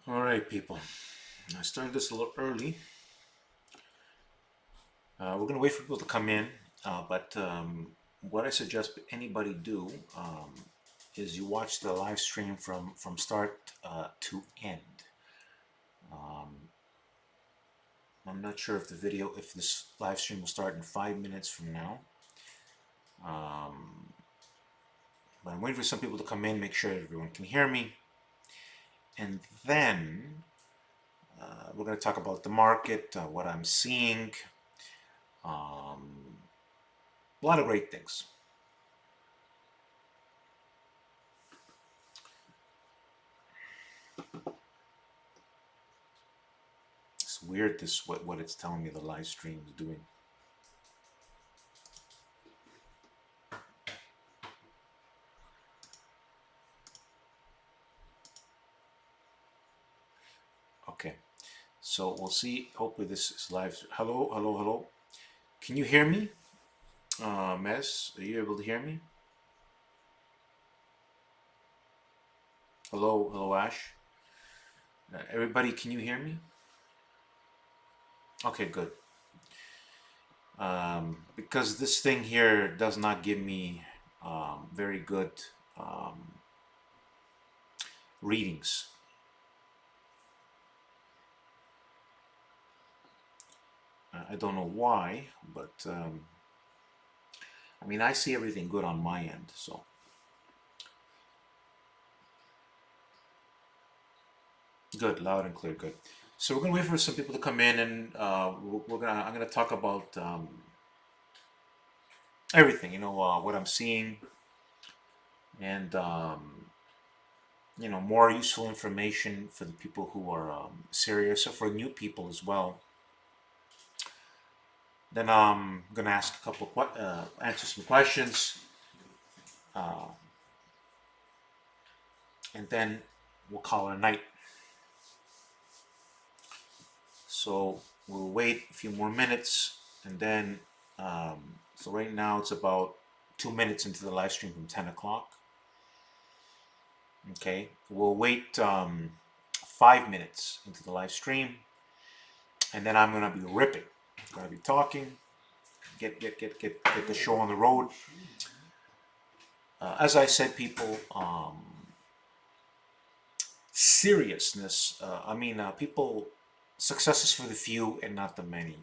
All right, people. I started this a little early. We're going to wait for people to come in, but what I suggest anybody do is you watch the live stream from start to end. Um, I'm not sure if this live stream will start in 5 minutes from now. Um, but I'm waiting for some people to come in, make sure everyone can hear me. And then we're going to talk about the market, what I'm seeing, um, a lot of great things. It's weird this what it's telling me the live stream is doing. Okay, so we'll see. Hopefully this is live. Hello, hello, hello. Can you hear me? Mess, are you able to hear me? Hello, hello, Ash. Everybody, can you hear me? Okay, good. Because this thing here does not give me very good um, readings. I don't know why, but I mean, I see everything good on my end, so. Good, loud and clear, good. So we're gonna wait for some people to come in, and I'm gonna talk about everything. What I'm seeing, and more useful information for the people who are serious, or for new people as well. Then I'm gonna ask a couple of answer some questions, uh, and then we'll call it a night. So we'll wait a few more minutes, and then so right now it's about 2 minutes into the live stream from 10 o'clock. Okay, we'll wait 5 minutes into the live stream, and then I'm gonna be ripping. I'm gonna be talking, get the show on the road. As I said, people, seriousness. People. Success is for the few and not the many.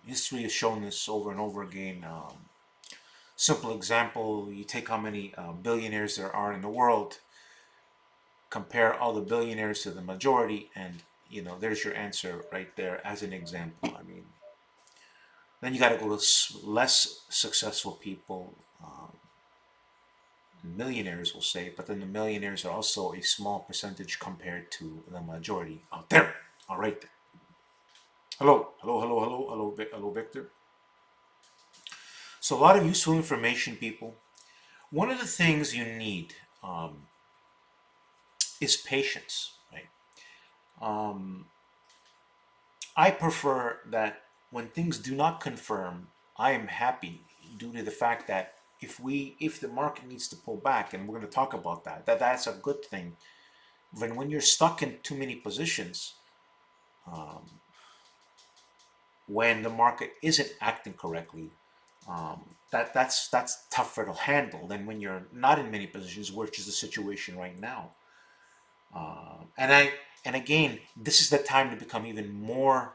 History has shown this over and over again. Simple example: you take how many billionaires there are in the world, compare all the billionaires to the majority, and there's your answer right there as an example. I mean, then you got to go to less successful people, millionaires will say, but then the millionaires are also a small percentage compared to the majority out there. All right. Hello, hello, hello, hello, hello, hello, Victor. So a lot of useful information, people. One of the things you need is patience, right? Um, I prefer that when things do not confirm, I am happy due to the fact that if the market needs to pull back, and we're going to talk about that's a good thing. When you're stuck in too many positions, um, when the market isn't acting correctly, that's tougher to handle than when you're not in many positions, which is the situation right now. And I and again, this is the time to become even more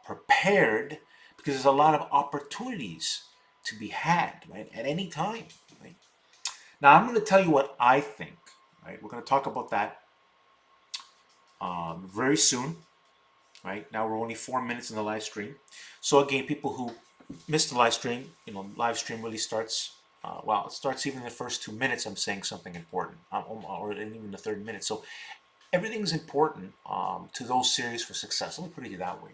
prepared, because there's a lot of opportunities to be had, right, at any time. Right? Now, I'm going to tell you what I think. Right, we're going to talk about that very soon. Right now, we're only 4 minutes in the live stream. So again, people who missed the live stream, live stream really starts. It starts even in the first 2 minutes. I'm saying something important, or even the third minute. So everything's important to those serious for success. Let me put it that way.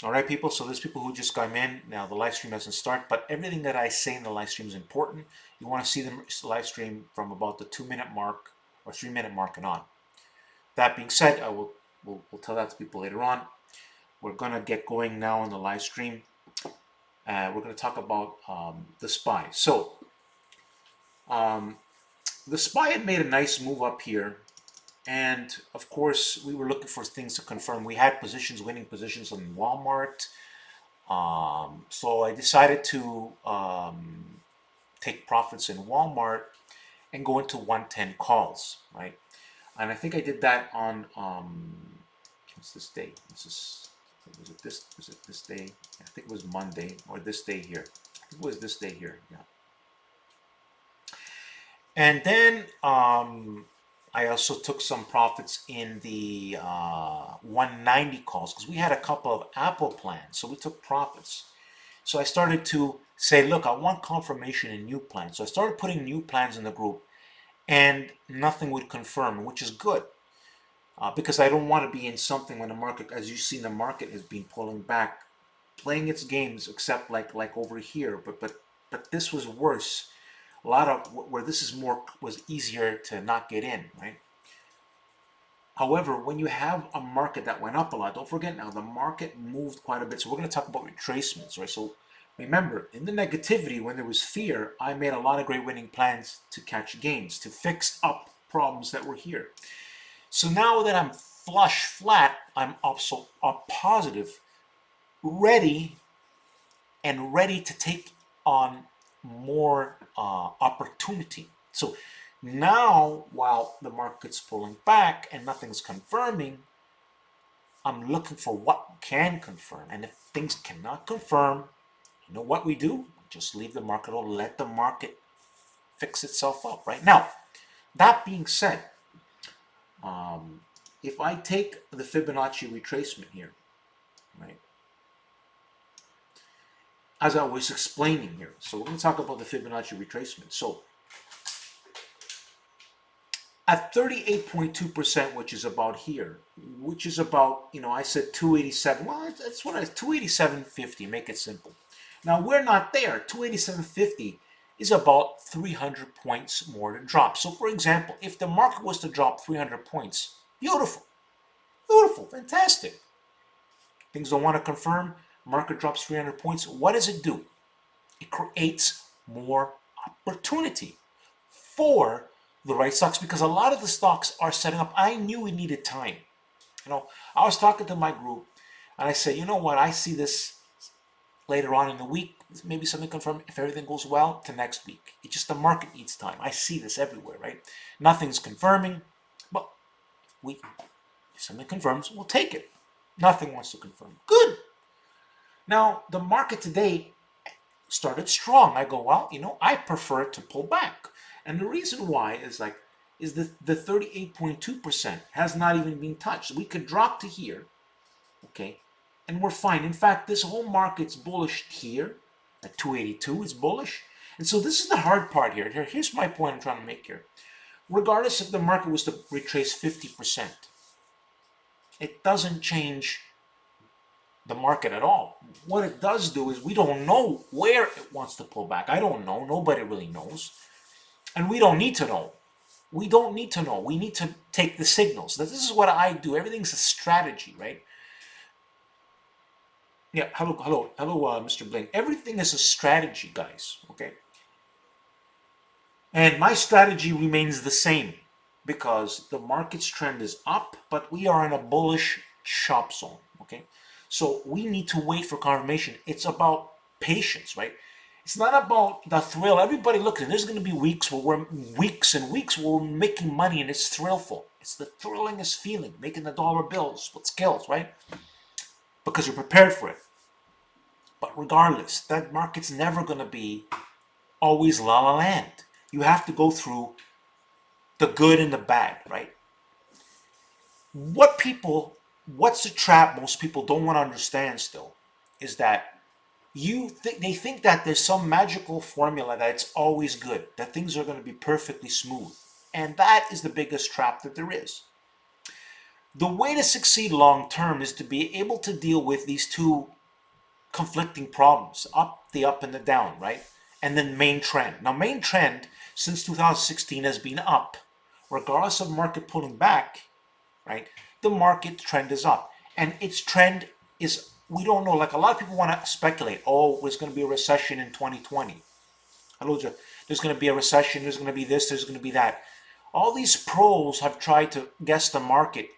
All right, people. So there's people who just come in now. The live stream doesn't start, but everything that I say in the live stream is important. You want to see the live stream from about the 2 minute mark or 3 minute mark and on. That being said, we'll tell that to people later on. We're gonna get going now on the live stream. We're gonna talk about the SPY. So the SPY had made a nice move up here, And of course, we were looking for things to confirm. We had positions, winning positions on Walmart. So I decided to take profits in Walmart and go into 110 calls, right? And I think I did that on what's this day? Was it this day? I think it was Monday or this day here. I think it was this day here. Yeah. And then I also took some profits in the 190 calls because we had a couple of Apple plans, so we took profits. So I started to say, look, I want confirmation in new plans. So I started putting new plans in the group, and nothing would confirm, which is good. Because I don't want to be in something when the market, as you've seen, the market has been pulling back, playing its games, except like over here. But this was worse. A lot of where this is more was easier to not get in, right? However, when you have a market that went up a lot, don't forget now the market moved quite a bit. So we're going to talk about retracements, right? So remember, in the negativity, when there was fear, I made a lot of great winning plans to catch gains, to fix up problems that were here. So now that I'm flush flat, I'm also up positive, ready to take on more opportunity. So now, while the market's pulling back and nothing's confirming, I'm looking for what can confirm. And if things cannot confirm, you know what we do? Just leave the market or let the market fix itself up. Right now, that being said, if I take the Fibonacci retracement here, right, as I was explaining here, so we're going to talk about the Fibonacci retracement. So at 38.2%, which is about here, which is about, I said 287. Well, that's what 287.50, make it simple. Now, we're not there. 287.50 is about 300 points more to drop. So, for example, if the market was to drop 300 points, beautiful, beautiful, fantastic. Things don't want to confirm, market drops 300 points. What does it do? It creates more opportunity for the right stocks because a lot of the stocks are setting up. I knew we needed time. I was talking to my group and I said, you know what, I see this later on in the week, maybe something confirmed if everything goes well to next week. It's just the market needs time. I see this everywhere, right? Nothing's confirming, but if something confirms, we'll take it. Nothing wants to confirm. Good. Now, the market today started strong. I go, well, I prefer it to pull back. And the reason why is the 38.2% has not even been touched. We could drop to here, okay, and we're fine. In fact, this whole market's bullish here at 282. It's bullish. And so this is the hard part here. Here's my point I'm trying to make here. Regardless if the market was to retrace 50%, it doesn't change the market at all. What it does do is we don't know where it wants to pull back. I don't know. Nobody really knows. And we don't need to know. We don't need to know. We need to take the signals. This is what I do. Everything's a strategy, right? Yeah, hello, Mr. Bling. Everything is a strategy, guys, okay? And my strategy remains the same because the market's trend is up, but we are in a bullish shop zone, okay? So we need to wait for confirmation. It's about patience, right? It's not about the thrill. Everybody, look, there's going to be weeks where we're making money and it's thrillful. It's the thrillingest feeling, making the dollar bills with skills, right? Because you're prepared for it. But regardless, that market's never going to be always la la land. You have to go through the good and the bad, right? What's the trap most people don't want to understand still is that they think that there's some magical formula that it's always good, that things are going to be perfectly smooth. And that is the biggest trap that there is. The way to succeed long term is to be able to deal with these two conflicting problems, the up and the down, right? And then main trend. Now, main trend since 2016 has been up. Regardless of market pulling back, right? The market trend is up. And its trend is, we don't know, like a lot of people want to speculate, oh, there's going to be a recession in 2020. There's going to be a recession, there's going to be this, there's going to be that. All these pros have tried to guess the market.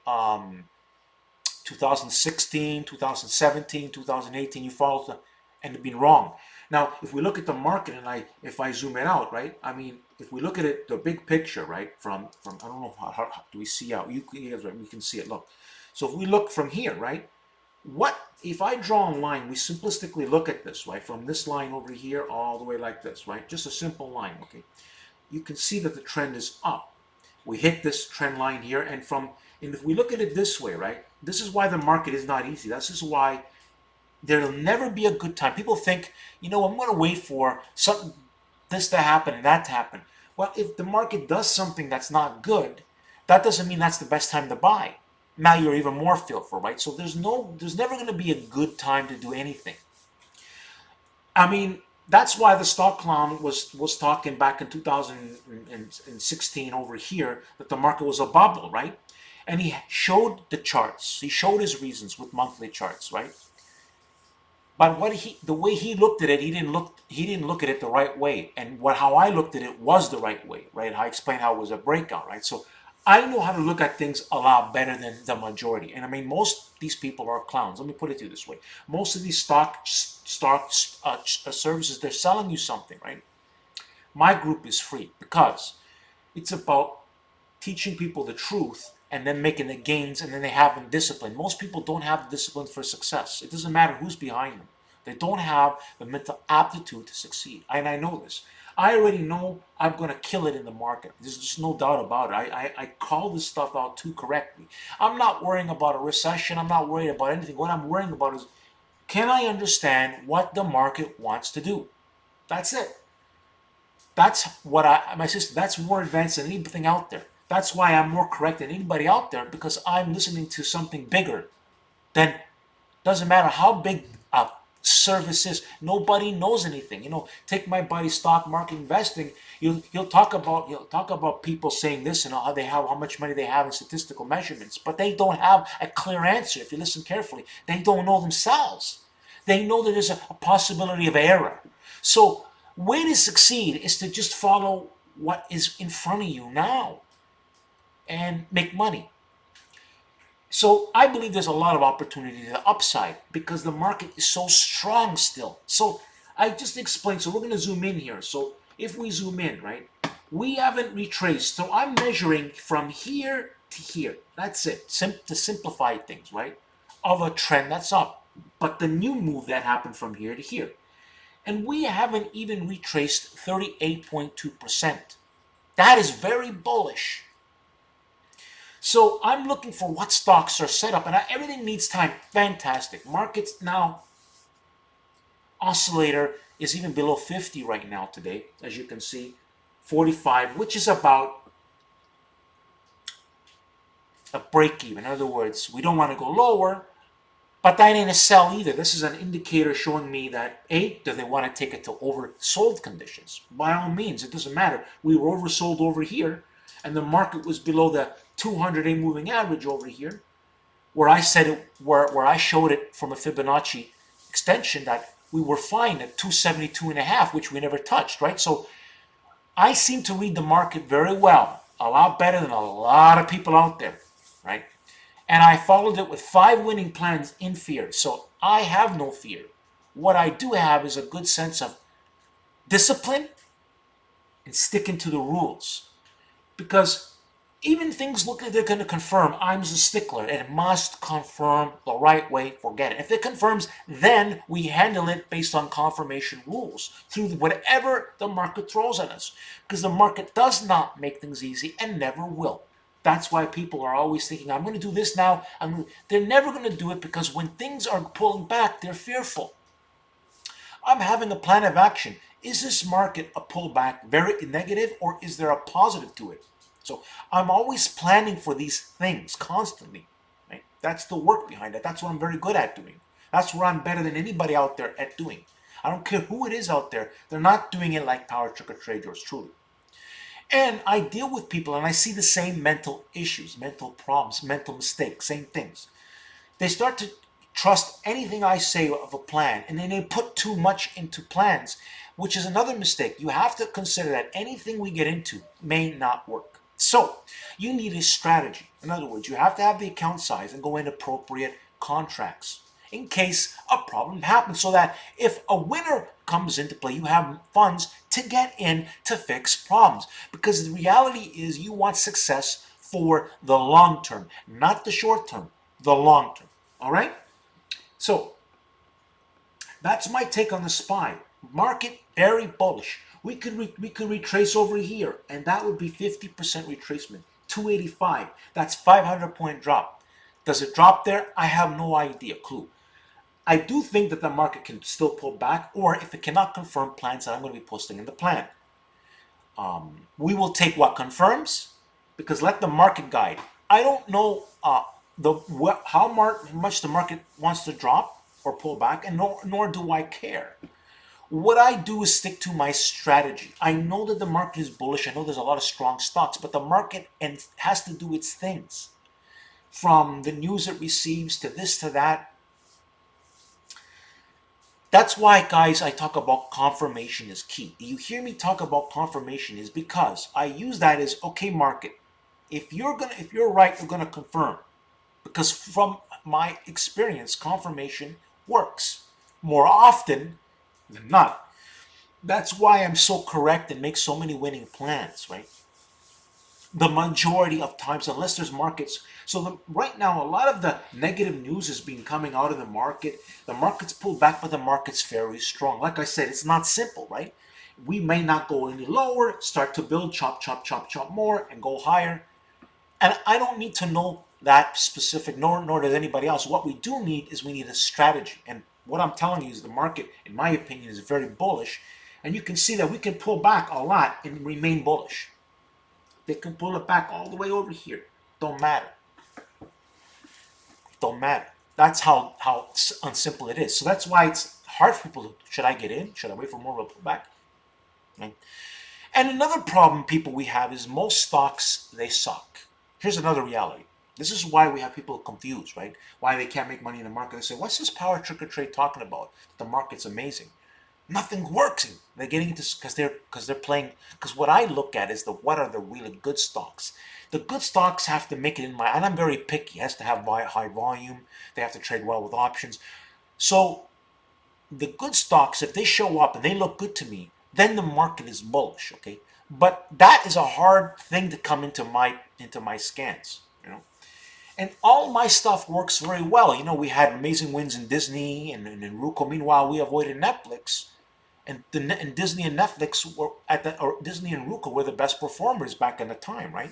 2016, 2017, 2018, you follow them and they've been wrong. Now, if we look at the market and if I zoom it out, right? I mean, if we look at it, the big picture, right? From I don't know how do we see out? We can see it. Look, so if we look from here, right? What if I draw a line? We simplistically look at this, right? From this line over here all the way like this, right? Just a simple line, okay? You can see that the trend is up. We hit this trend line here, and if we look at it this way, right? This is why the market is not easy. This is why there'll never be a good time. People think, I'm going to wait for something, this to happen and that to happen. Well, if the market does something that's not good, that doesn't mean that's the best time to buy. Now you're even more fearful, right? So there's never going to be a good time to do anything. I mean, that's why the stock clown was talking back in 2016 over here that the market was a bubble, right? And he showed the charts. He showed his reasons with monthly charts, right? But the way he looked at it, he didn't look at it the right way. And how I looked at it was the right way, right? I explained how it was a breakout, right? So I know how to look at things a lot better than the majority. And I mean, most of these people are clowns. Let me put it to you this way: most of these services, they're selling you something, right? My group is free because it's about teaching people the truth and then making the gains, and then they have discipline. Most people don't have the discipline for success. It doesn't matter who's behind them. They don't have the mental aptitude to succeed. And I know this. I already know I'm going to kill it in the market. There's just no doubt about it. I call this stuff out too correctly. I'm not worrying about a recession. I'm not worried about anything. What I'm worrying about is, can I understand what the market wants to do? That's it. That's what my sister, that's more advanced than anything out there. That's why I'm more correct than anybody out there, because I'm listening to something bigger than, doesn't matter how big a service is. Nobody knows anything. Take my buddy stock market investing. He'll talk about people saying this and how much money they have in statistical measurements, but they don't have a clear answer. If you listen carefully, they don't know themselves. They know that there's a possibility of error. So way to succeed is to just follow what is in front of you now and make money. So I believe there's a lot of opportunity to the upside because the market is so strong still. So I just explained. So we're going to zoom in here. So if we zoom in, right, we haven't retraced. So I'm measuring from here to here. That's it. To simplify things, right, of a trend that's up. But the new move that happened from here to here. And we haven't even retraced 38.2%. That is very bullish. So I'm looking for what stocks are set up, and everything needs time. Fantastic. Markets now, oscillator is even below 50 right now today, as you can see, 45, which is about a break even. In other words, we don't want to go lower, but that ain't a sell either. This is an indicator showing me that, A, do they want to take it to oversold conditions? By all means, it doesn't matter. We were oversold over here, and the market was below the 200-day moving average over here, where I said it, where I showed it from a Fibonacci extension that we were fine at 272.5, which we never touched, right? So I seem to read the market very well, a lot better than a lot of people out there, right? And I followed it with 5 winning plans in fear. So I have no fear. What I do have is a good sense of discipline and sticking to the rules. Because even things look like they're going to confirm, I'm a stickler. It must confirm the right way, forget it. If it confirms, then we handle it based on confirmation rules through whatever the market throws at us. Because the market does not make things easy and never will. That's why people are always thinking, I'm going to do this now. They're never going to do it because when things are pulling back, they're fearful. I'm having a plan of action. Is this market a pullback very negative, or is there a positive to it? So I'm always planning for these things constantly. Right? That's the work behind it. That's what I'm very good at doing. That's where I'm better than anybody out there at doing. I don't care who it is out there. They're not doing it like PowerTarget Trades, truly. And I deal with people and I see the same mental issues, mental problems, mental mistakes, same things. They start to trust anything I say of a plan, and then they put too much into plans, which is another mistake. You have to consider that anything we get into may not work. So you need a strategy. In other words, you have to have the account size and go in appropriate contracts in case a problem happens, so that if a winner comes into play, you have funds to get in to fix problems. Because the reality is you want success for the long term, not the short term, the long term. All right? So that's my take on the SPY. Market very bullish. We could retrace over here, and that would be 50% retracement. 285. That's 500-point drop. Does it drop there? I have no idea. Clue. I do think that the market can still pull back, or if it cannot confirm plans that I'm going to be posting in the plan. We will take what confirms, because let the market guide. I don't know how much the market wants to drop or pull back, and nor do I care. What I do is stick to my strategy. I know that the market is bullish. I know there's a lot of strong stocks, but the market has to do its things. From the news it receives to this to that. That's why, guys, I talk about confirmation is key. You hear me talk about confirmation is because I use that as, okay, market. If you're right, you're gonna confirm. Because from my experience, confirmation works more often than not. That's why I'm so correct and make so many winning plans, right? The majority of times, unless there's markets. So right now, a lot of the negative news is being coming out of the market. The market's pulled back, but the market's very strong. Like I said, it's not simple, right? We may not go any lower, start to build, chop, chop, chop, chop more, and go higher. And I don't need to know that specific, nor does anybody else. What we do need is we need a strategy. And what I'm telling you is the market, in my opinion, is very bullish. And you can see that we can pull back a lot and remain bullish. They can pull it back all the way over here. Don't matter. Don't matter. That's how unsimple it is. So that's why it's hard for people to, should I get in? Should I wait for more of a pullback? Right? And another problem people we have is most stocks, they suck. Here's another reality. This is why we have people confused, right? Why they can't make money in the market. They say, what's this PowerTarget Trade talking about? The market's amazing. Nothing works. They're getting into because they're playing. Because what I look at is what are the really good stocks. The good stocks have to make it in my, and I'm very picky. It has to have high volume. They have to trade well with options. So the good stocks, if they show up and they look good to me, then the market is bullish. Okay, but that is a hard thing to come into my scans. And all my stuff works very well. We had amazing wins in Disney and Ruko. Meanwhile, we avoided Netflix. And Disney and Netflix were or Disney and Ruka were the best performers back in the time, right?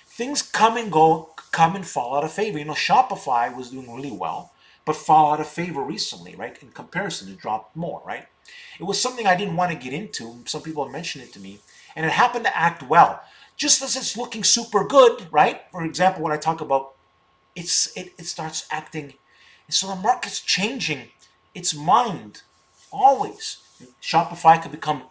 Things come and go, come and fall out of favor. Shopify was doing really well, but fall out of favor recently, right? In comparison, it dropped more, right? It was something I didn't want to get into. Some people have mentioned it to me, and it happened to act well. Just as it's looking super good, right? For example, when I talk about it starts acting. So the market's changing its mind always. Shopify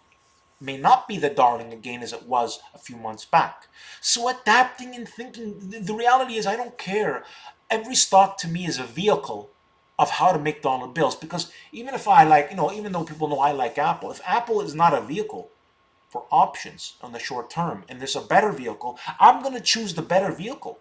may not be the darling again as it was a few months back. So adapting and thinking, the reality is I don't care. Every stock to me is a vehicle of how to make dollar bills. Because even if I like, even though people know I like Apple, if Apple is not a vehicle for options on the short term and there's a better vehicle, I'm going to choose the better vehicle.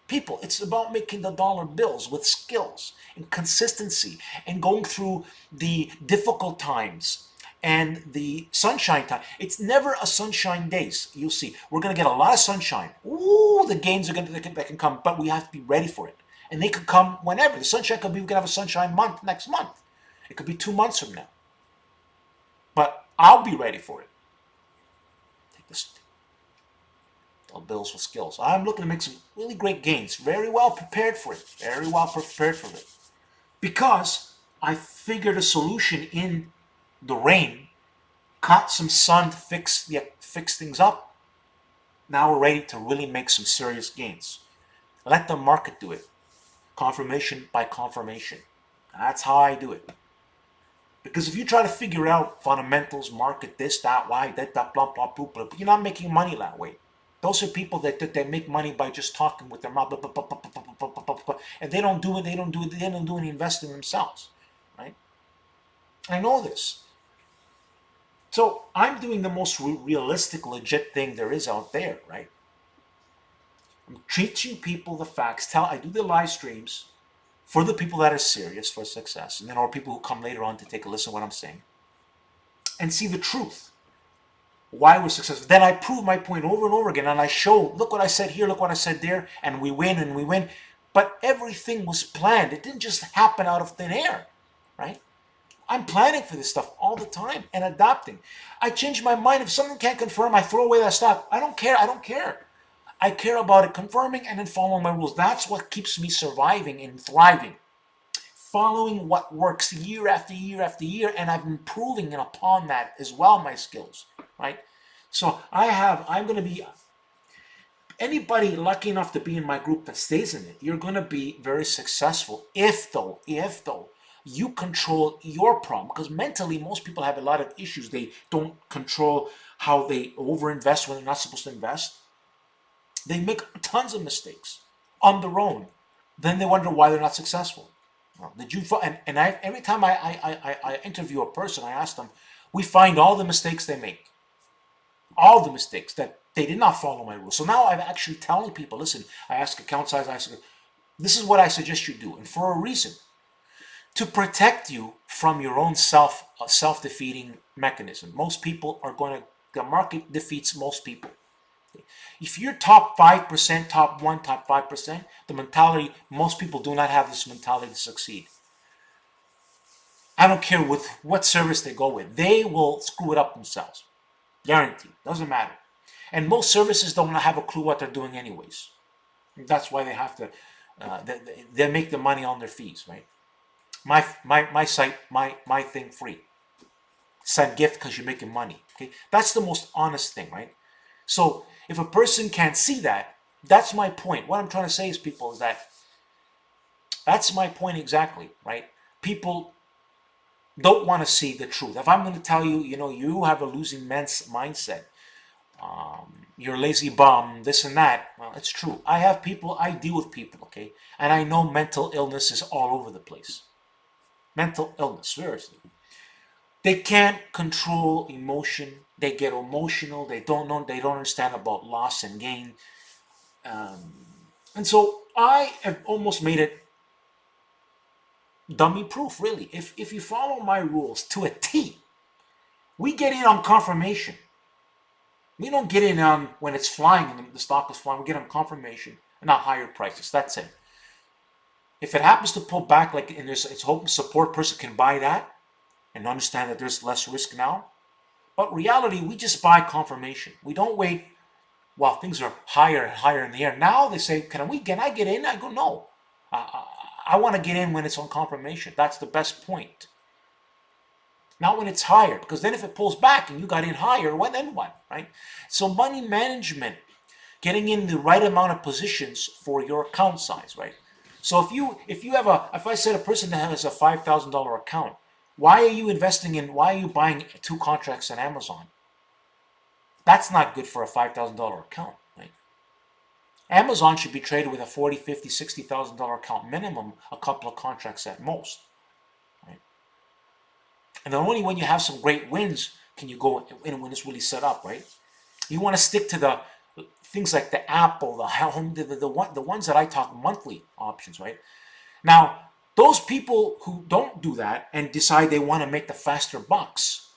People, it's about making the dollar bills with skills and consistency and going through the difficult times and the sunshine time. It's never a sunshine days. You'll see. We're going to get a lot of sunshine. Ooh, the gains that can come, but we have to be ready for it. And they could come whenever. The sunshine could be, we could have a sunshine month next month. It could be 2 months from now. But I'll be ready for it. Take this. Bills with skills. I'm looking to make some really great gains. Very well prepared for it. Very well prepared for it. Because I figured a solution in the rain, caught some sun to fix things up. Now we're ready to really make some serious gains. Let the market do it. Confirmation by confirmation. That's how I do it. Because if you try to figure out fundamentals, market, this, that, why, that, blah, blah, blah, blah, you're not making money that way. Those are people that make money by just talking with their mouth, blah, blah, blah, blah, blah, blah, blah, blah, blah, and they don't do it. They don't do any investing themselves, right? I know this. So I'm doing the most realistic, legit thing there is out there, right? I'm teaching people the facts. I do the live streams for the people that are serious for success, and then or people who come later on to take a listen to what I'm saying and see the truth. Why we're successful. Then I prove my point over and over again, and I show, look what I said here, look what I said there, and we win and we win. But everything was planned. It didn't just happen out of thin air, right? I'm planning for this stuff all the time and adapting. I change my mind. If someone can't confirm, I throw away that stock. I don't care. I don't care. I care about it confirming and then following my rules. That's what keeps me surviving and thriving. Following what works year after year after year, and I'm improving upon that as well, my skills, right? So I'm going to be, anybody lucky enough to be in my group that stays in it, you're going to be very successful if though, you control your problem. Because mentally, most people have a lot of issues. They don't control how they overinvest when they're not supposed to invest. They make tons of mistakes on their own. Then they wonder why they're not successful. Did you? And I every time I interview a person, I ask them, we find all the mistakes they make, all the mistakes that they did not follow my rules. So now I'm actually telling people, listen, I ask account size, I say, this is what I suggest you do, and for a reason, to protect you from your own self-defeating mechanism. Most people are going to, the market defeats most people. If you're top 5%, top 1, top 5%, the mentality, most people do not have this mentality to succeed. I don't care with what service they go with. They will screw it up themselves. Guaranteed. Doesn't matter. And most services don't have a clue what they're doing anyways. That's why they have to, they make the money on their fees, right? My site, my thing free. Send gift because you're making money. Okay, that's the most honest thing, right? So if a person can't see that, that's my point. What I'm trying to say is, people, is that that's my point exactly, right? People don't want to see the truth. If I'm going to tell you, you have a losing mindset, you're a lazy bum, this and that, well, it's true. I deal with people, okay? And I know mental illness is all over the place. Mental illness, seriously. They can't control emotion. They get emotional. They don't understand about loss and gain. And so I have almost made it dummy proof, really. If you follow my rules to a T, we get in on confirmation. We don't get in on when it's flying and the stock is flying. We get on confirmation and not higher prices. That's it. If it happens to pull back, like, and it's hope support, person can buy that and understand that there's less risk now. But reality, we just buy confirmation. We don't wait while things are higher and higher in the air. Now they say, can I get in? I go, no. I want to get in when it's on confirmation. That's the best point. Not when it's higher, because then if it pulls back and you got in higher, well, then what, right? So money management, getting in the right amount of positions for your account size, right? So if I said a person that has a $5,000 account, why are you buying 2 contracts on Amazon? That's not good for a $5,000 account, right? Amazon should be traded with a $40,000, $50,000, $60,000 account minimum, a couple of contracts at most, right? And then only when you have some great wins can you go in when it's really set up, right? You want to stick to the things like the Apple, the Home, the ones that I talk monthly options, right? Now, those people who don't do that and decide they want to make the faster bucks,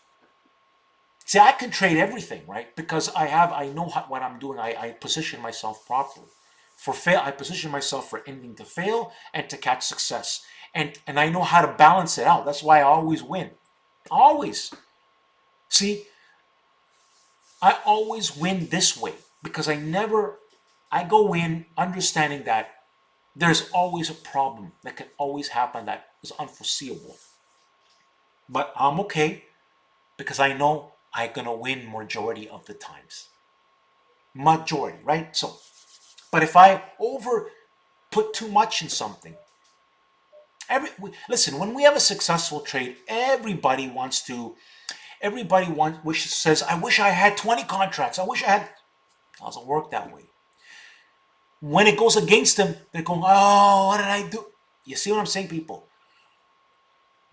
see, I can trade everything, right? Because I know what I'm doing. I position myself properly. I position myself for ending to fail and to catch success. And I know how to balance it out. That's why I always win. Always. See, I always win this way because I go in understanding that there's always a problem that can always happen that is unforeseeable. But I'm okay because I know I'm going to win majority of the times. Majority, right? So, but if I put too much in something, listen, when we have a successful trade, everybody says, I wish I had 20 contracts. I wish I had, it doesn't work that way. When it goes against them, they're going, oh, what did I do? You see what I'm saying, people?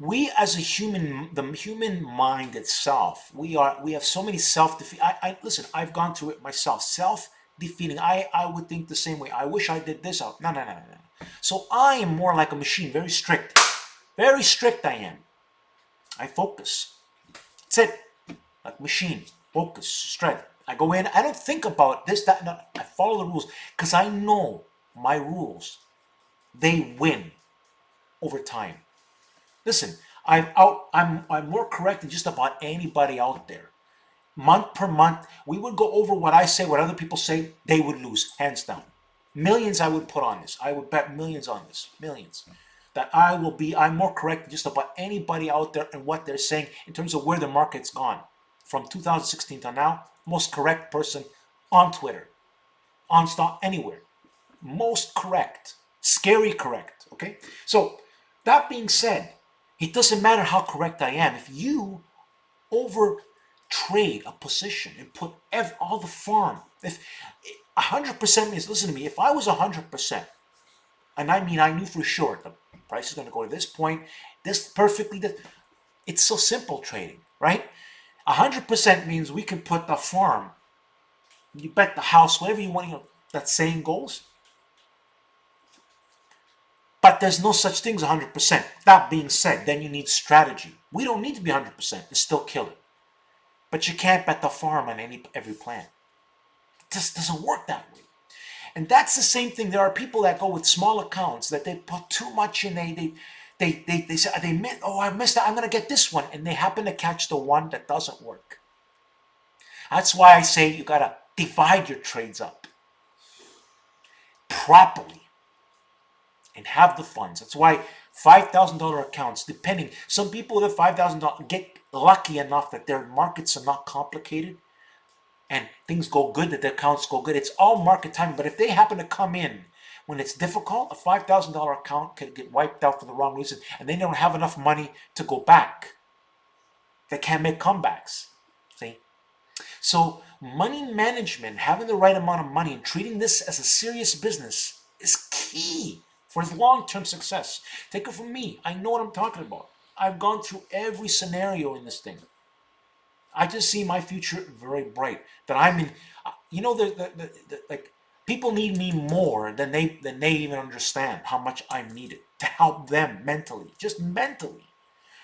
We as a human, the human mind itself, we have so many self-defeat. Listen, I've gone through it myself. defeating. I would think the same way. I wish I did this out. No, no, no, no, no. So I am more like a machine, very strict. Very strict I am. I focus. That's it. Like machine. Focus. Strength. I go in. I don't think about this, that, no. I follow the rules because I know my rules. They win over time. Listen, I'm more correct than just about anybody out there. Month per month, we would go over what I say, what other people say, they would lose, hands down. Millions I would put on this. I would bet millions on this. Millions. That I'm more correct than just about anybody out there and what they're saying in terms of where the market's gone. From 2016 to now, most correct person on Twitter, on stock, anywhere. Most correct. Scary correct. Okay? So, that being said, it doesn't matter how correct I am. If you over trade a position and put all the farm, if 100% means, listen to me, if I was 100%, and I mean I knew for sure the price is going to go to this point, this perfectly, it's so simple trading, right? 100% means we can put the farm, you bet the house, whatever you want, that saying goes. But there's no such thing as 100%. That being said, then you need strategy. We don't need to be 100% and still kill it. But you can't bet the farm on every plan. It just doesn't work that way. And that's the same thing. There are people that go with small accounts that they put too much in. They say, oh, I missed that. I'm going to get this one. And they happen to catch the one that doesn't work. That's why I say you got to divide your trades up properly and have the funds. That's why $5,000 accounts, depending, some people with $5,000 get lucky enough that their markets are not complicated and things go good, that their accounts go good. It's all market timing. But if they happen to come in when it's difficult, a $5,000 account can get wiped out for the wrong reason, and they don't have enough money to go back. They can't make comebacks. See? So money management, having the right amount of money and treating this as a serious business is key for long-term success. Take it from me. I know what I'm talking about. I've gone through every scenario in this thing. I just see my future very bright. That I'm in, like people need me more than they even understand how much I'm needed to help them mentally, just mentally.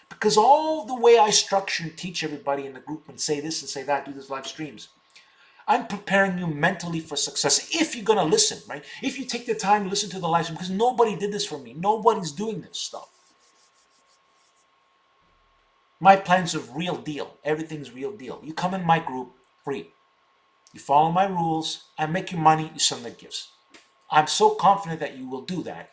Because all the way I structure and teach everybody in the group and say this and say that, do this live streams, I'm preparing you mentally for success. If you're going to listen, right? If you take the time to listen to the live stream, because nobody did this for me. Nobody's doing this stuff. My plan's a real deal. Everything's real deal. You come in my group, free. You follow my rules, I make you money, you send the gifts. I'm so confident that you will do that.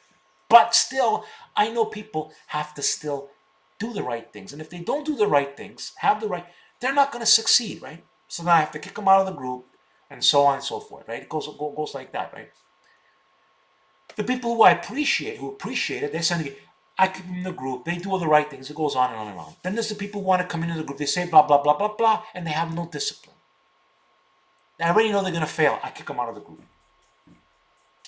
But still, I know people have to still do the right things. And if they don't do the right things, they're not going to succeed, right? So then I have to kick them out of the group and so on and so forth, right? It goes like that, right? The people who appreciate it, they send me, I keep them in the group, they do all the right things, it goes on and on and on. Then there's the people who want to come into the group, they say blah, blah, blah, blah, blah, and they have no discipline. I already know they're going to fail. I kick them out of the group.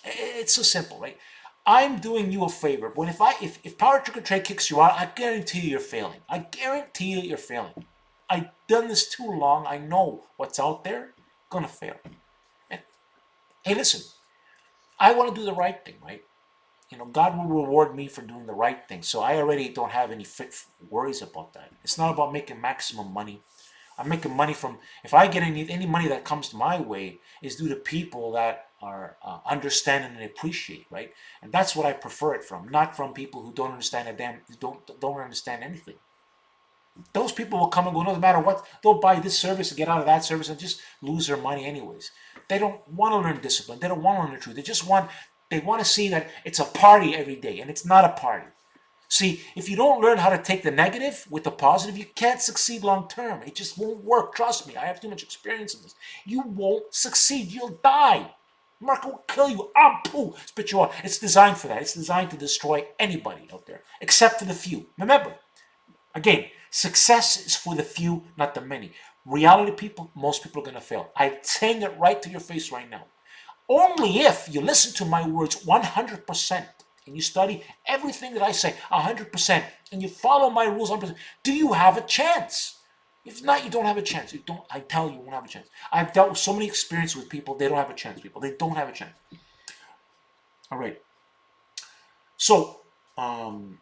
It's so simple, right? I'm doing you a favor. But if PowerTarget Trade kicks you out, I guarantee you're failing. I guarantee you you're failing. I've done this too long. I know what's out there. Gonna fail. And hey, listen. I want to do the right thing, right? God will reward me for doing the right thing. So I already don't have any worries about that. It's not about making maximum money. I'm making money from, if I get any money that comes my way, is due to people that are understanding and appreciate, right? And that's what I prefer it from, not from people who don't understand don't understand anything. Those people will come and go, no matter what, they'll buy this service and get out of that service and just lose their money anyways. They don't want to learn discipline. They don't want to learn the truth. They want to see that it's a party every day, and it's not a party. See, if you don't learn how to take the negative with the positive, you can't succeed long term. It just won't work. Trust me, I have too much experience in this. You won't succeed. You'll die. The market will kill you. Spit you out. It's designed for that. It's designed to destroy anybody out there, except for the few. Remember, again, success is for the few, not the many. Reality people, most people are going to fail. I'm saying it right to your face right now. Only if you listen to my words 100%. And you study everything that I say 100%, and you follow my rules 100%, do you have a chance? If not, you don't have a chance. You don't. I tell you, you won't have a chance. I've dealt with so many experiences with people. They don't have a chance. People, they don't have a chance. All right. So, um,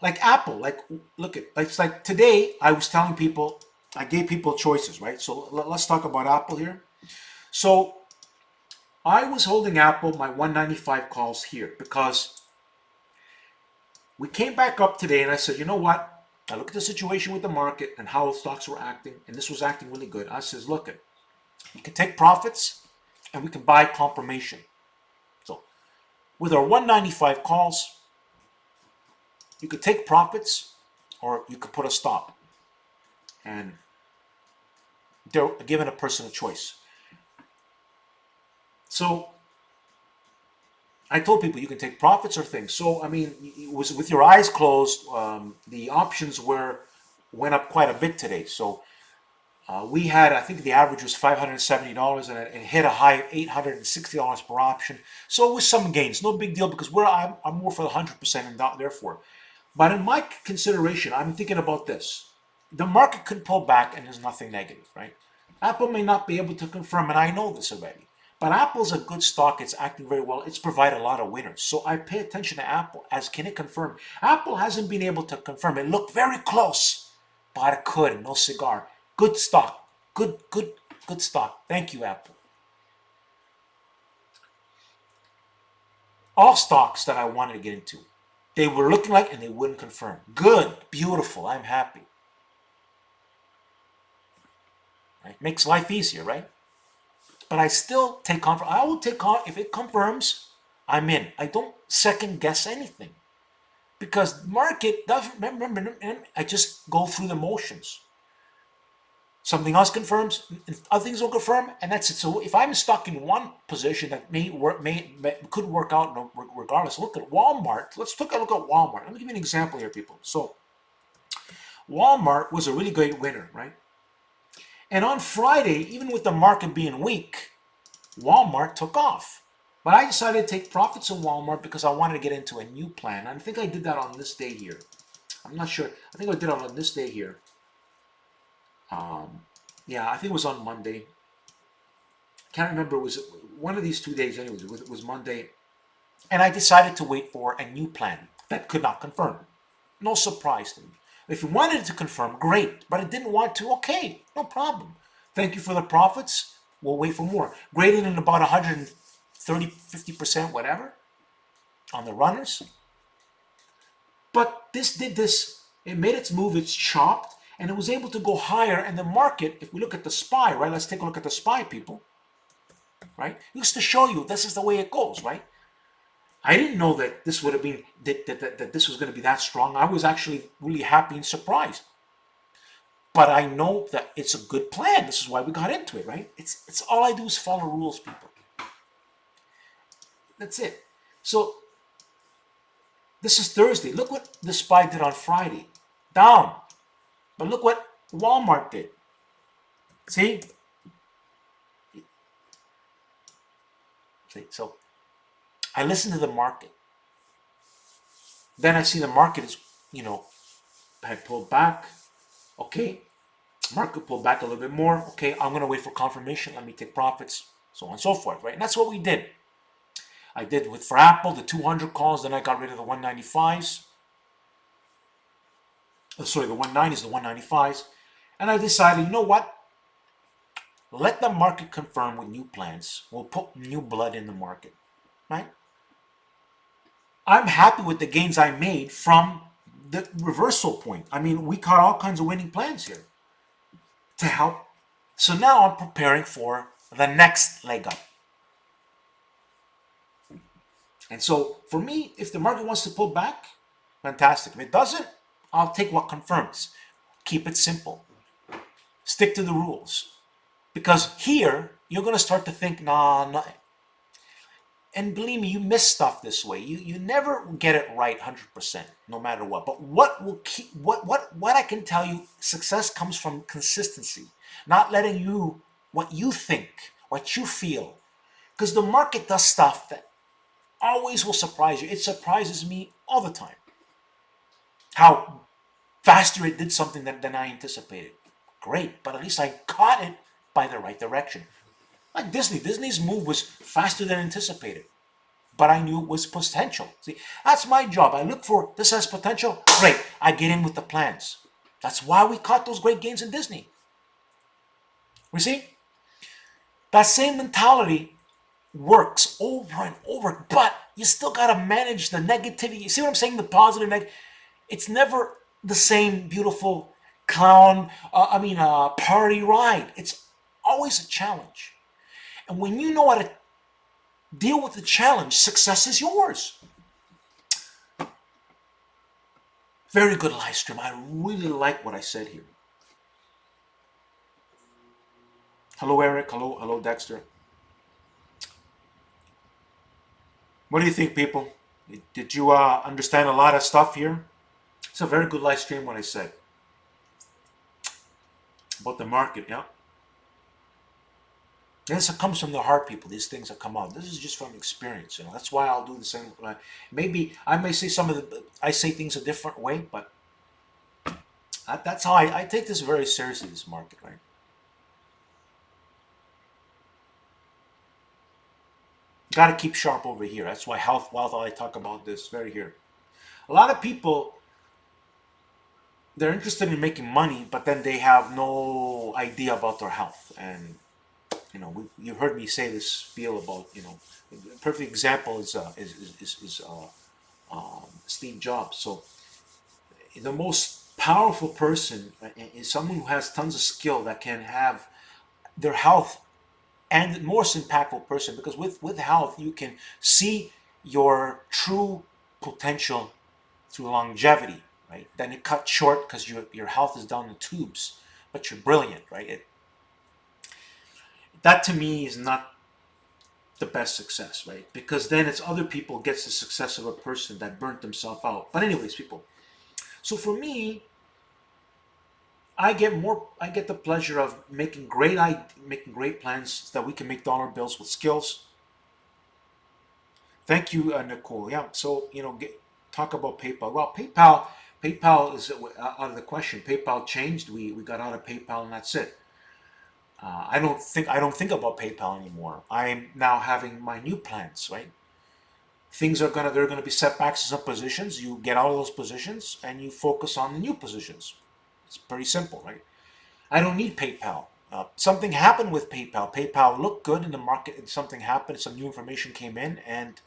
like Apple. Like, look at. Like, it's like today. I was telling people. I gave people choices, right? So let's talk about Apple here. So I was holding Apple my 195 calls here because we came back up today, and I said, you know what? I looked at the situation with the market and how stocks were acting, and this was acting really good. I says, look, you can take profits, and we can buy confirmation. So with our 195 calls, you could take profits, or you could put a stop, and they're giving a person a choice. So I told people you can take profits or things. So I mean, it was with your eyes closed. The options went up quite a bit today. So we had, I think the average was $570, and it hit a high of $860 per option. So it was some gains, no big deal because I'm more for the 100% and not therefore. But in my consideration, I'm thinking about this: the market could pull back, and there's nothing negative, right? Apple may not be able to confirm, and I know this already. But Apple's a good stock. It's acting very well. It's provided a lot of winners. So I pay attention to Apple as can it confirm. Apple hasn't been able to confirm. It looked very close, but it couldn't. No cigar. Good stock. Good stock. Thank you, Apple. All stocks that I wanted to get into, they were looking like and they wouldn't confirm. Good. Beautiful. I'm happy. Right? Makes life easier, right? But I still take comfort. I will take on if it confirms, I'm in. I don't second guess anything because the market doesn't remember. I just go through the motions. Something else confirms, other things will confirm, and that's it. So if I'm stuck in one position that may work, could work out regardless. Look at Walmart. Let's take a look at Walmart. Let me give you an example here, people. So Walmart was a really great winner, right? And on Friday, even with the market being weak, Walmart took off. But I decided to take profits in Walmart because I wanted to get into a new plan. I think I did that on this day here. I'm not sure. I think I did it on this day here. Yeah, I think it was on Monday. Can't remember. It was one of these 2 days, anyways. It was Monday. And I decided to wait for a new plan that could not confirm. No surprise to me. If you wanted it to confirm, great. But it didn't want to, okay, no problem. Thank you for the profits. We'll wait for more. Graded in about 130, 50%, whatever, on the runners. But this did this. It made its move, it's chopped, and it was able to go higher. And the market, if we look at the SPY, right? Let's take a look at the SPY, people, right? Just to show you this is the way it goes, right? I didn't know that this would have been that this was going to be that strong. I was actually really happy and surprised. But I know that it's a good plan. This is why we got into it, right? It's all I do is follow rules, people. That's it. So this is Thursday. Look what the SPY did on Friday. Down. But look what Walmart did. See? See? So I listen to the market. Then I see the market is, had pulled back. Okay. Market pulled back a little bit more. Okay, I'm going to wait for confirmation. Let me take profits. So on and so forth, right? And that's what we did. I did for Apple, the 200 calls. Then I got rid of the 195s. Sorry, the 190s, the 195s. And I decided, you know what? Let the market confirm with new plans. We'll put new blood in the market, right? I'm happy with the gains I made from the reversal point. I mean, we caught all kinds of winning plans here to help. So now I'm preparing for the next leg up. And so for me, if the market wants to pull back, fantastic. If it doesn't, I'll take what confirms. Keep it simple. Stick to the rules. Because here, you're going to start to think, nah. And believe me, you miss stuff this way. You never get it right 100%, no matter what. But what will keep what I can tell you, success comes from consistency, not letting you what you think, what you feel. Because the market does stuff that always will surprise you. It surprises me all the time. How Faster it did something than I anticipated. Great, but at least I caught it by the right direction. Like Disney. Disney's move was faster than anticipated, but I knew it was potential. See, that's my job. I look for this has potential. Great, I get in with the plans. That's why we caught those great gains in Disney. We see that same mentality works over and over, but you still got to manage the negativity. You see what I'm saying? The positive, it's never the same beautiful clown. Party ride. It's always a challenge, and when you know how to deal with the challenge, success is yours. Very good live stream. I really like what I said here. Hello, Eric. Hello, Dexter. What do you think, people? Did you understand a lot of stuff here? It's a very good live stream. What I said about the market. Yeah. This comes from the heart, people. These things that come out. This is just from experience. That's why I'll do the same. Maybe I may say I say things a different way, but that's how I take this very seriously. This market, right? Got to keep sharp over here. That's why health, wealth. I talk about this very here. A lot of people, they're interested in making money, but then they have no idea about their health. And you heard me say this spiel about a perfect example is Steve Jobs. So the most powerful person is someone who has tons of skill that can have their health, and the most impactful person, because with health you can see your true potential through longevity, right? Then it cut short because your health is down the tubes, but you're brilliant, right? That to me is not the best success, right? Because then it's other people gets the success of a person that burnt themselves out. But anyways, people. So for me, I get the pleasure of making great plans so that we can make dollar bills with skills. Thank you, Nicole. Yeah. So talk about PayPal. Well, PayPal is out of the question. PayPal changed. We got out of PayPal and that's it. I don't think about PayPal anymore. I'm now having my new plans, right? There are gonna be setbacks in some positions. You get out of those positions and you focus on the new positions. It's pretty simple, right? I don't need PayPal. Something happened with PayPal. PayPal looked good in the market, and something happened. Some new information came in, and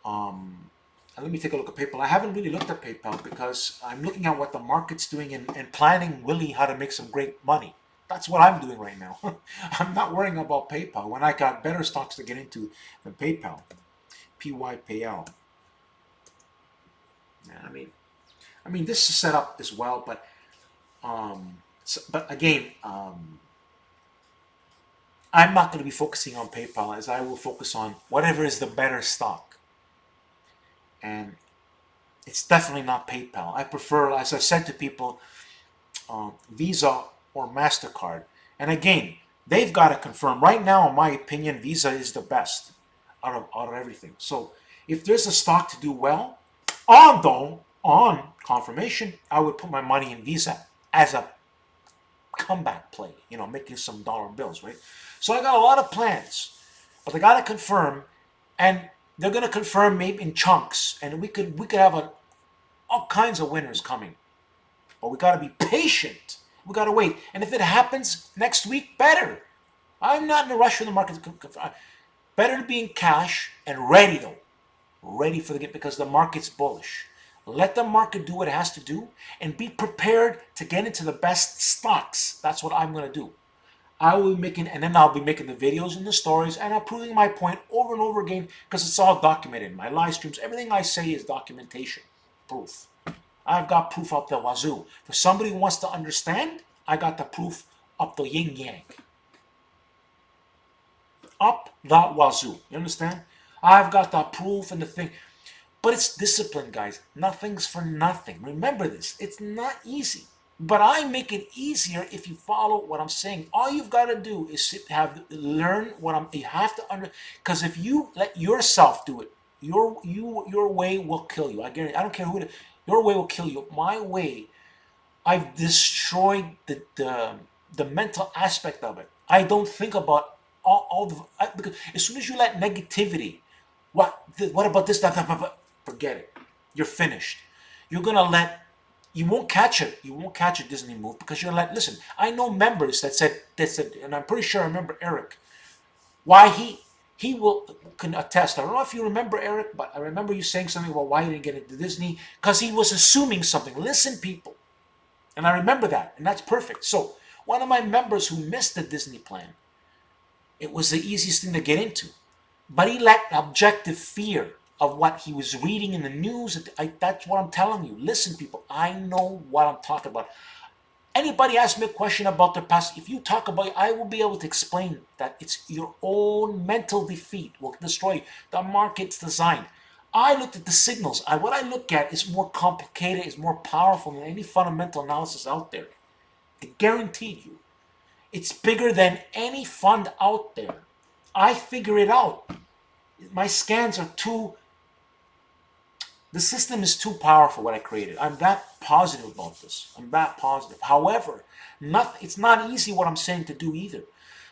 let me take a look at PayPal. I haven't really looked at PayPal because I'm looking at what the market's doing and planning really how to make some great money. That's what I'm doing right now. I'm not worrying about PayPal when I got better stocks to get into than PayPal. PYPL. Yeah, this is set up as well, but again, I'm not going to be focusing on PayPal as I will focus on whatever is the better stock. And it's definitely not PayPal. I prefer, as I said to people, Visa or MasterCard. And again, they've got to confirm. Right now, in my opinion, Visa is the best out of everything. So if there's a stock to do well, on confirmation, I would put my money in Visa as a comeback play, making some dollar bills, right? So I got a lot of plans, but they got to confirm, and they're going to confirm maybe in chunks, and we could have all kinds of winners coming. But we got to be patient. We got to wait, and if it happens next week, better. I'm not in a rush for the market to confirm. Better to be in cash and ready though, ready for the get because the market's bullish. Let the market do what it has to do and be prepared to get into the best stocks. That's what I'm going to do. I'll be making the videos and the stories and I'm proving my point over and over again because it's all documented. My live streams, everything I say is documentation, proof. I've got proof up the wazoo. For somebody who wants to understand, I got the proof up the yin yang. Up the wazoo. You understand? I've got the proof and the thing. But it's discipline, guys. Nothing's for nothing. Remember this. It's not easy. But I make it easier if you follow what I'm saying. All you've got to do is learn what you have to because if you let yourself do it, your way will kill you. I guarantee. I don't care who it is. Your way will kill you. My way I've destroyed the mental aspect of it. I don't think about all the because as soon as you let negativity, what about this, that, forget it. You're finished. You're gonna let you won't catch it. You won't catch a Disney move because you're like, listen. I know members that said, and I'm pretty sure I remember Eric. Why he will can attest. I don't know if you remember Eric, but I remember you saying something about why he didn't get into Disney because he was assuming something. Listen, people, and I remember that, and that's perfect. So one of my members who missed the Disney plan, it was the easiest thing to get into, but he lacked objective fear of what he was reading in the news. That's what I'm telling you. Listen, people, I know what I'm talking about. Anybody ask me a question about their past, if you talk about it, I will be able to explain that it's your own mental defeat will destroy you. The market's designed. I looked at the signals. What I look at is more complicated, is more powerful than any fundamental analysis out there. I guarantee you. It's bigger than any fund out there. I figure it out. My scans are too, the system is too powerful what I created. I'm that positive about this. I'm that positive. However, it's not easy what I'm saying to do either.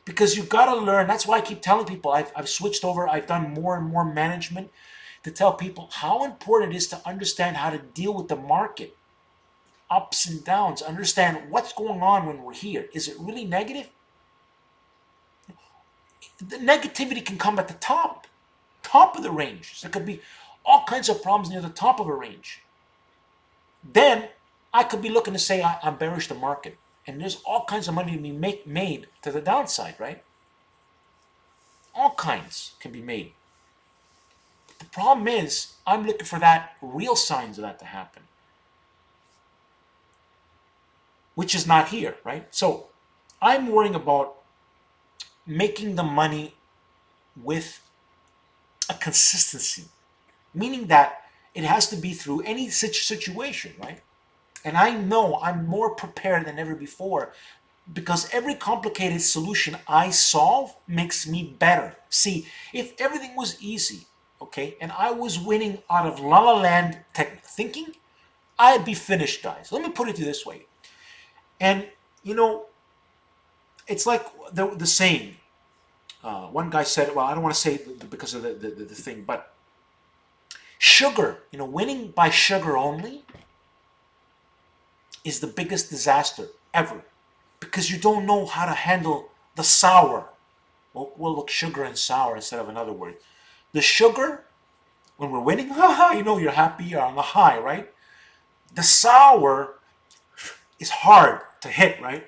Because you got to learn. That's why I keep telling people I've switched over. I've done more and more management to tell people how important it is to understand how to deal with the market. Ups and downs. Understand what's going on when we're here. Is it really negative? The negativity can come at the top of the range. So there could be all kinds of problems near the top of a range. Then I could be looking to say I'm bearish the market, and there's all kinds of money to be made to the downside, right? All kinds can be made. The problem is I'm looking for that real signs of that to happen, which is not here, right? So I'm worrying about making the money with a consistency, meaning that it has to be through any situation, right? And I know I'm more prepared than ever before because every complicated solution I solve makes me better. See, if everything was easy, okay, and I was winning out of la la land thinking, I'd be finished, guys. Let me put it this way. And, it's like the saying. One guy said, well, I don't want to say because of the thing, but sugar, winning by sugar only is the biggest disaster ever because you don't know how to handle the sour. We'll look sugar and sour instead of another word. The sugar, when we're winning, you're happy, you're on the high, right? The sour is hard to hit, right?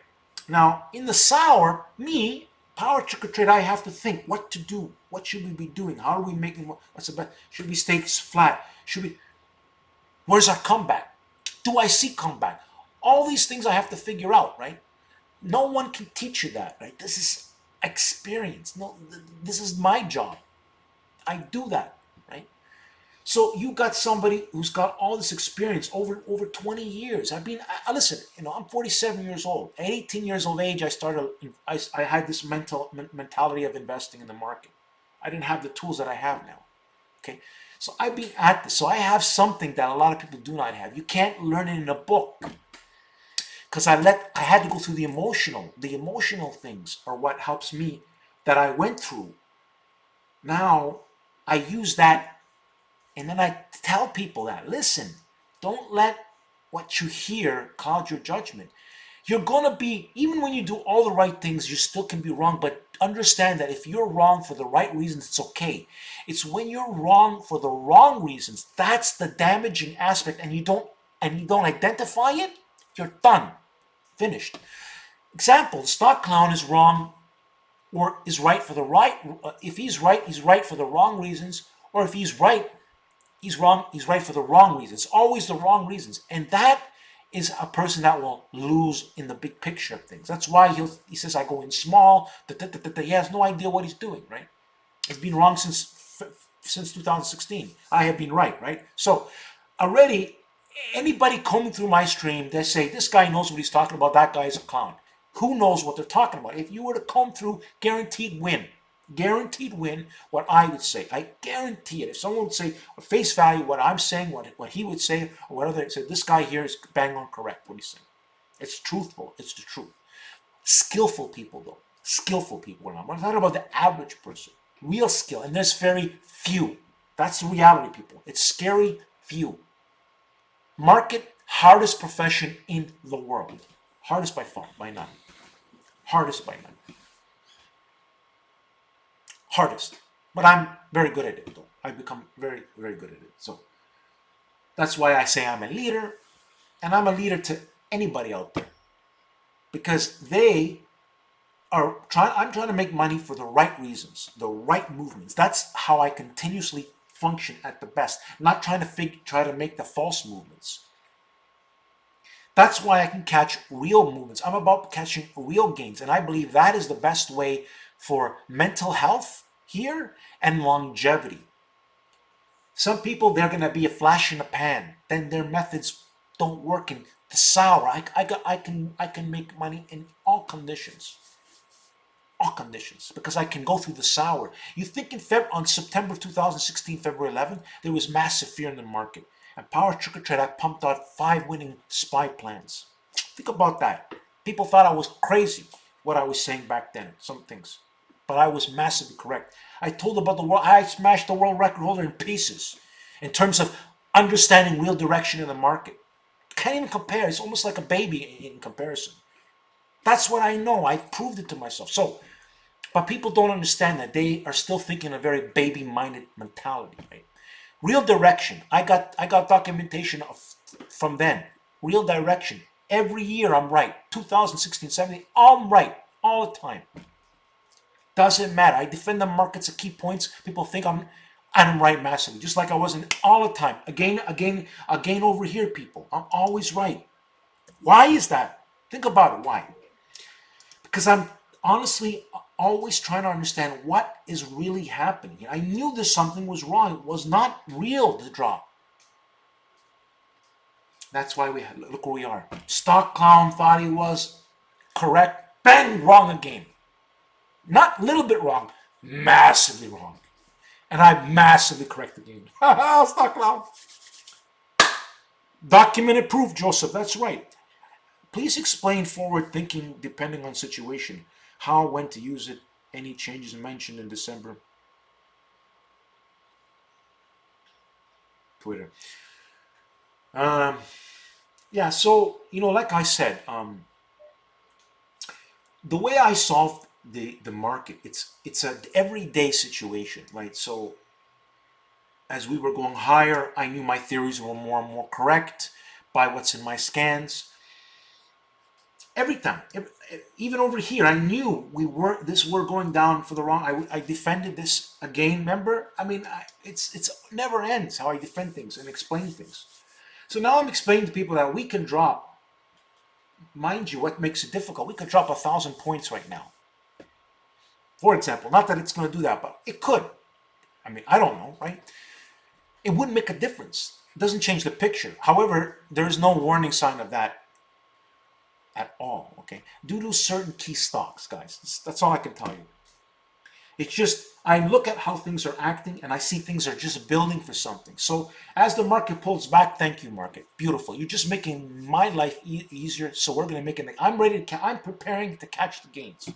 Now, in the sour, PowerTarget Trade, I have to think what to do. What should we be doing? How are we making? What's the best? Should we stay flat? Where's our comeback? Do I see comeback? All these things I have to figure out, right? No one can teach you that, right? This is experience. No, this is my job. I do that, right? So you got somebody who's got all this experience over 20 years. Listen, I'm 47 years old. At 18 years of age, I had this mentality of investing in the market. I didn't have the tools that I have now. Okay. So I've been at this. So I have something that a lot of people do not have. You can't learn it in a book. Because I had to go through the emotional. The emotional things are what helps me that I went through. Now I use that. And then I tell people that, listen, don't let what you hear cloud your judgment. You're going to be, even when you do all the right things, you still can be wrong. But understand that if you're wrong for the right reasons, it's okay. It's when you're wrong for the wrong reasons, that's the damaging aspect, and you don't identify it, you're done. Finished. Example, the stock clown is wrong or is right for the right. If he's right for the wrong reasons. Or if he's right, he's wrong, he's right for the wrong reasons. It's always the wrong reasons. And that is a person that will lose in the big picture of things. That's why he says, I go in small. He has no idea what he's doing, right? He's been wrong since 2016. I have been right? So already, anybody coming through my stream, they say, this guy knows what he's talking about, that guy is a clown. Who knows what they're talking about? If you were to come through, guaranteed win. Guaranteed win, what I would say. I guarantee it. If someone would say face value what I'm saying, what he would say, or whatever they say, this guy here is bang on correct what he's saying. It's truthful. It's the truth. Skillful people, though. Skillful people. I'm not talking about the average person. Real skill. And there's very few. That's the reality, people. It's scary few. Market, hardest profession in the world. Hardest by far, by none. Hardest by none. Hardest. But I'm very good at it, though. I've become very, very good at it. So that's why I say I'm a leader, and I'm a leader to anybody out there. Because I'm trying to make money for the right reasons, the right movements. That's how I continuously function at the best. Not trying to try to make the false movements. That's why I can catch real movements. I'm about catching real gains, and I believe that is the best way for mental health here and longevity. Some people, they're going to be a flash in the pan. Then their methods don't work in the sour. I can make money in all conditions. All conditions, because I can go through the sour. You think on September 2016, February 11th, there was massive fear in the market. And PowerTarget Trade pumped out 5 winning SPY plans. Think about that. People thought I was crazy, what I was saying back then, some things. But I was massively correct. I told about the world, I smashed the world record holder in pieces in terms of understanding real direction in the market. Can't even compare. It's almost like a baby in comparison. That's what I know. I proved it to myself. But people don't understand that. They are still thinking a very baby-minded mentality, right? Real direction. I got documentation from then. Real direction. Every year I'm right. 2016, 17, I'm right all the time. Doesn't matter. I defend the markets at key points. People think I'm right massively, just like I wasn't all the time. Again over here, people. I'm always right. Why is that? Think about it. Why? Because I'm honestly always trying to understand what is really happening. I knew that something was wrong. It was not real, the drop. That's why look where we are. Stock clown thought he was correct. Bang, wrong again. Not a little bit wrong, massively wrong. And I massively corrected again. Stock clown. Documented proof, Joseph. That's right. Please explain forward thinking depending on situation. How, when to use it. Any changes mentioned in December. Twitter. Yeah, so, like I said, the way I solved the market, it's an everyday situation, right? So as we were going higher, I knew my theories were more and more correct by what's in my scans. Every time, even over here, I knew we're going down for the wrong. I defended this again. Remember, I mean, it's never ends how I defend things and explain things. So now I'm explaining to people that we can drop. Mind you, what makes it difficult? We could drop 1,000 points right now. For example, not that it's going to do that, but it could. I mean, I don't know, right? It wouldn't make a difference. It doesn't change the picture. However, there is no warning sign of that at all, okay? Due to certain key stocks, guys. That's all I can tell you. It's just, I look at how things are acting and I see things are just building for something. So as the market pulls back, thank you, market. Beautiful. You're just making my life easier, so we're going to make it. I'm preparing to catch the gains.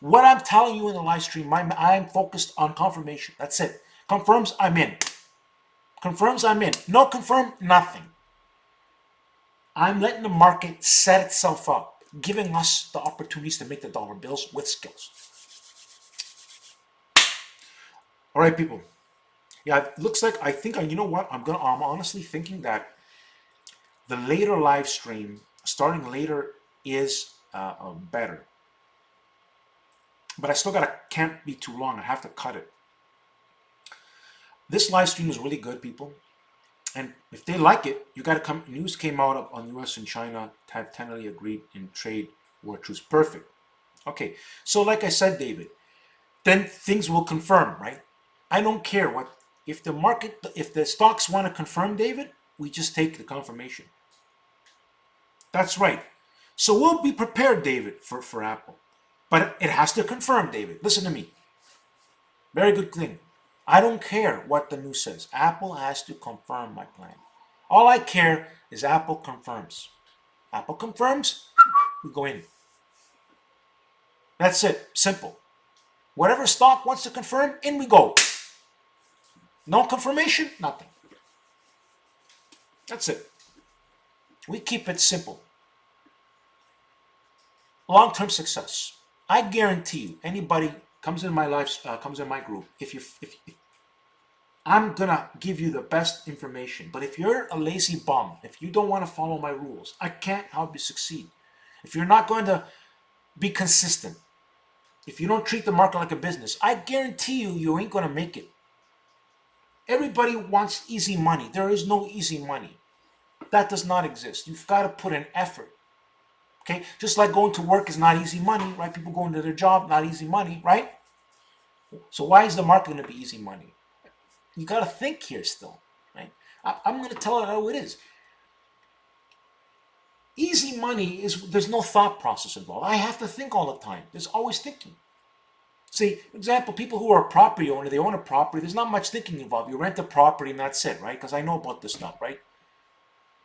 What I'm telling you in the live stream, I'm focused on confirmation. That's it. Confirms, I'm in. Confirms, I'm in. No confirm, nothing. I'm letting the market set itself up, giving us the opportunities to make the dollar bills with skills. All right, people. Yeah, it looks like, I think, you know what? I'm honestly thinking that the later live stream, starting later, is better. But I still can't be too long. I have to cut it. This live stream is really good, people. And if they like it, you got to come. News came out on U.S. and China have tentatively agreed in trade war truce. Perfect. Okay. So like I said, David, then things will confirm, right? I don't care if the stocks want to confirm, David, we just take the confirmation. That's right. So we'll be prepared, David, for Apple. But it has to confirm, David. Listen to me. Very good thing. I don't care what the news says. Apple has to confirm my plan. All I care is Apple confirms. Apple confirms, we go in. That's it. Simple. Whatever stock wants to confirm, in we go. No confirmation, nothing. That's it. We keep it simple. Long-term success. I guarantee you, anybody comes in my life, comes in my group, if I'm gonna give you the best information. But if you're a lazy bum, if you don't want to follow my rules, I can't help you succeed. If you're not going to be consistent, if you don't treat the market like a business, I guarantee you, you ain't gonna make it. Everybody wants easy money. There is no easy money. That does not exist. You've got to put in effort. Okay? Just like going to work is not easy money, right? People going to their job, not easy money, right? So why is the market going to be easy money? You got to think here still, right? I'm going to tell it how it is. Easy money is, there's no thought process involved. I have to think all the time. There's always thinking. See, for example, people who are a property owner, they own a property, there's not much thinking involved. You rent a property and that's it, right? Because I know about this stuff, right?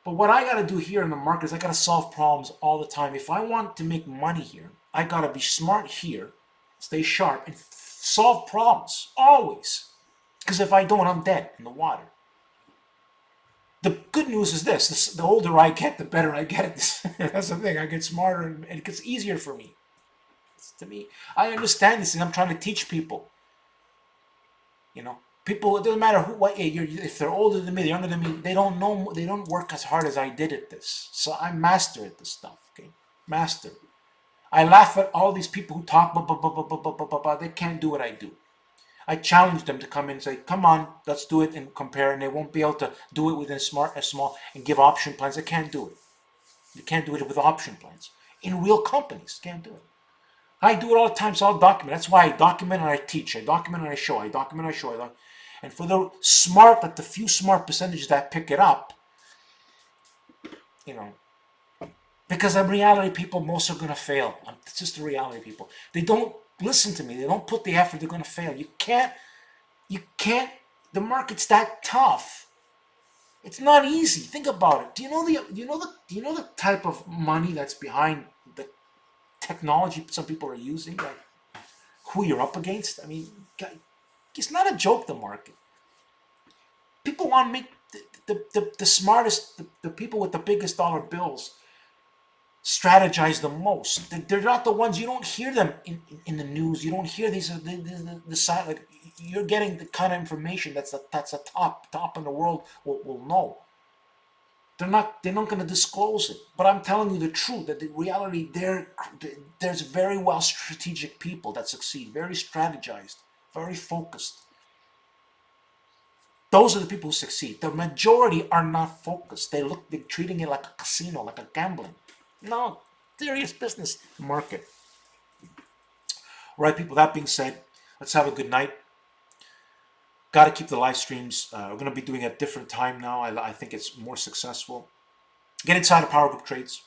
But what I got to do here in the market is I got to solve problems all the time. If I want to make money here, I got to be smart here, stay sharp, and solve problems, always. Because if I don't, I'm dead in the water. The good news is this, the older I get, the better I get at this. That's the thing, I get smarter and it gets easier for me. To me, I understand this and I'm trying to teach people. You know, people, it doesn't matter who, what age, if they're older than me, they're younger than me, they don't know, they don't work as hard as I did at this. So I'm master at this stuff, okay? Master. I laugh at all these people who talk, they can't do what I do. I challenge them to come in and say, come on, let's do it and compare, and they won't be able to do it within small and give option plans. They can't do it. You can't do it with option plans. In real companies, can't do it. I do it all the time, so I'll document. That's why I document and I teach. I document and I show. I document and I show. And for the smart, like the few smart percentages that pick it up, you know, because in reality, people, most are going to fail. It's just the reality, people. They don't listen to me. They don't put the effort. They're going to fail. You can't, the market's that tough. It's not easy. Think about it. Do you know the type of money that's behind the technology some people are using? Like, who you're up against? I mean, it's not a joke, the market. People want to make the smartest, the people with the biggest dollar bills strategize the most. They're not the ones, you don't hear them in the news. You don't hear these, the side, like, you're getting the kind of information that's a top in the world will know. They're not going to disclose it. But I'm telling you the truth, that the reality, there's very well strategic people that succeed, very strategized, very focused. Those are the people who succeed. The majority are not focused. They're treating it like a casino, like a gambling. No, serious business market. All right, people, that being said, let's have a good night. Got to keep the live streams. We're going to be doing it at a different time now. I think it's more successful. Get inside of PowerTarget Trades.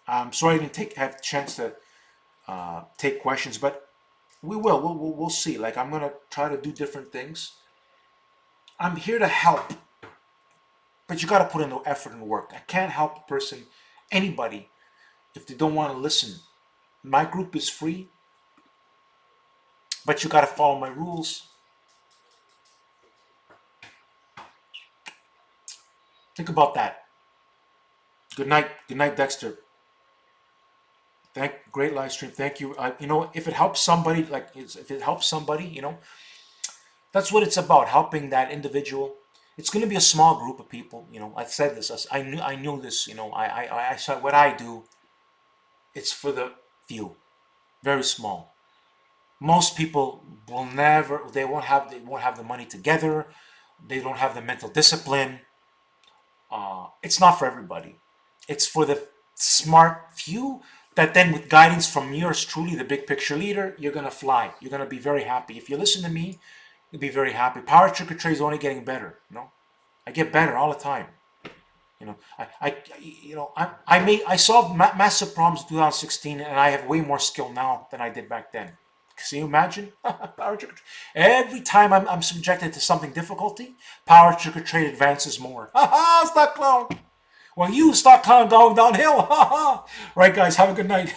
I'm sorry I didn't have a chance to take questions, but we will. We'll see. Like, I'm going to try to do different things. I'm here to help, but you got to put in the effort and work. I can't help a person, anybody, if they don't want to listen. My group is free, but you got to follow my rules. Think about that. Good night. Good night, Dexter. Great live stream. Thank you. You know, if it helps somebody, that's what it's about. Helping that individual. It's going to be a small group of people. You know, I said this. I knew this. You know, I said what I do. It's for the few, very small. Most people will never. They won't have the money together. They don't have the mental discipline. It's not for everybody. It's for the smart few that then, with guidance from yours truly, the big picture leader, you're going to fly. You're going to be very happy. If you listen to me, you'll be very happy. PowerTarget Trades is only getting better. You know, I get better all the time. You know, I solved massive problems in 2016, and I have way more skill now than I did back then. Can you imagine? Every time I'm subjected to something difficulty, PowerTarget Trade advances more. Ha ha! Stock clone. Well, you stock kind of going downhill. Right, guys. Have a good night.